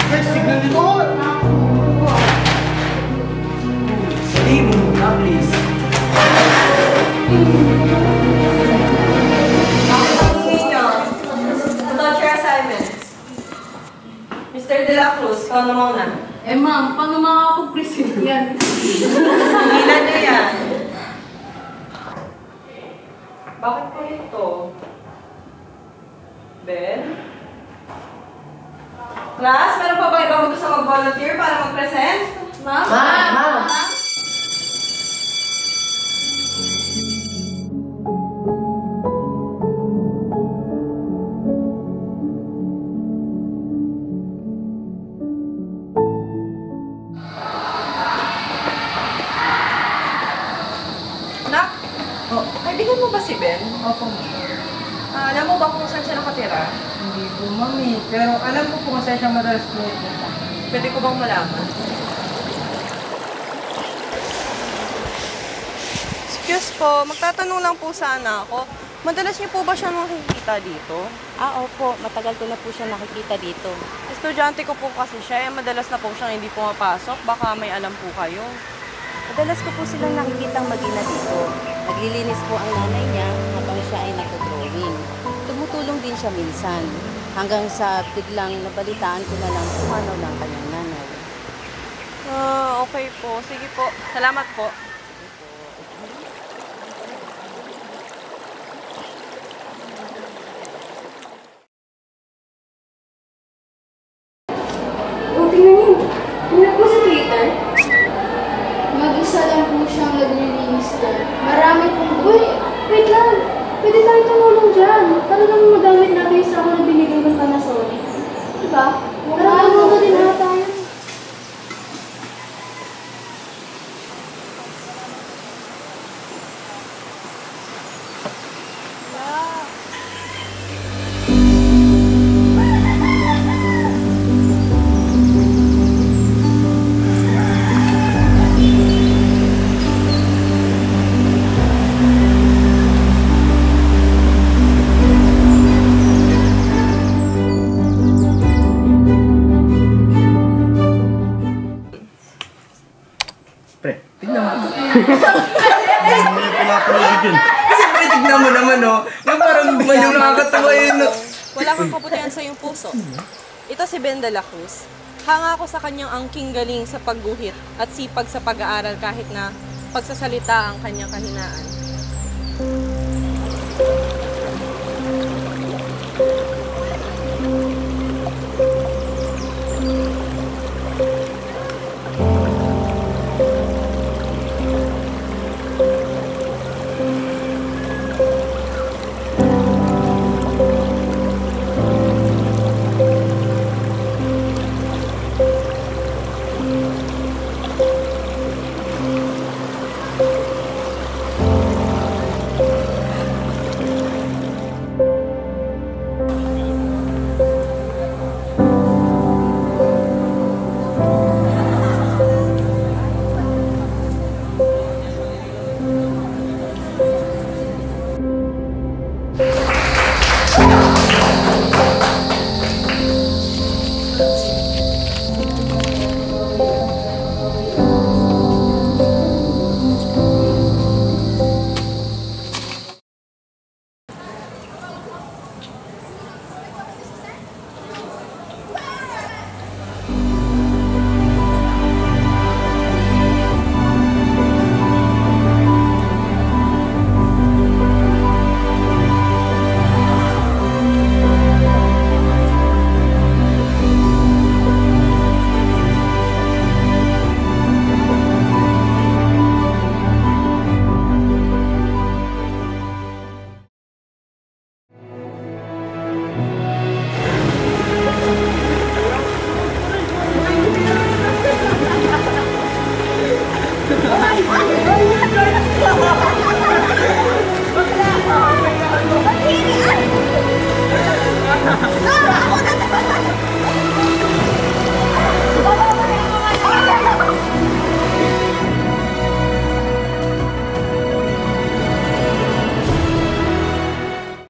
Guys, tignan nito! Sabihin mo muna, please. About your assignments. Mr. De La Cruz, ikaw na muna. Eh ma'am, paano makakapag-present yan? Ilan na yan? Bakit po ito? Ben? Class, meron pa ba ibang gusto mag-volunteer para mag-present? Ma'am? Ma'am! Nak? Oh, kaibigan mo ba si Ben? Opo. Alam mo ba kung saan siya nakatira? Hindi po, mami. Pero alam ko po kung saan siya madalas pumunta. Pwede ko bang malaman? Excuse po, magtatanong lang po sana ako. Madalas niyo po ba siya nakikita dito? Opo. Matagal ko na po siya nakikita dito. Estudyante ko po kasi siya, madalas na po siyang hindi pumapasok. Baka may alam po kayo. Madalas ko po silang nakikitang mag-ina dito. Naglilinis po ang nanay niya habang siya ay nagdo-drawing. Tumutulong din siya minsan. Hanggang sa biglang nabalitaan ko na lang pumanaw ng kanyang nanay. Okay po. Sige po. Salamat po. Tingnan niyo. Tingnan po si Peter. Mag-isa lang po siyang naglilinis doon. Marami pong... Uy! Wait lang! Pwede tayo tumulong dyan. Para lang magamit natin yung sako na binigay ng Panasonic. Diba? Para tumulong din na tayo. Pre, tignan mo. Hindi mo yung pinapanood yun. Kasi pre, tignan mo naman, oh. Yung parang ba yung nakakatawa yun, oh. Wala kang kaputihan sa iyong puso. Ito si Ben De La Cruz. Hanga ako sa kanyang angking galing sa pagguhit at sipag sa pag-aaral kahit na pagsasalita ang kanyang kahinaan.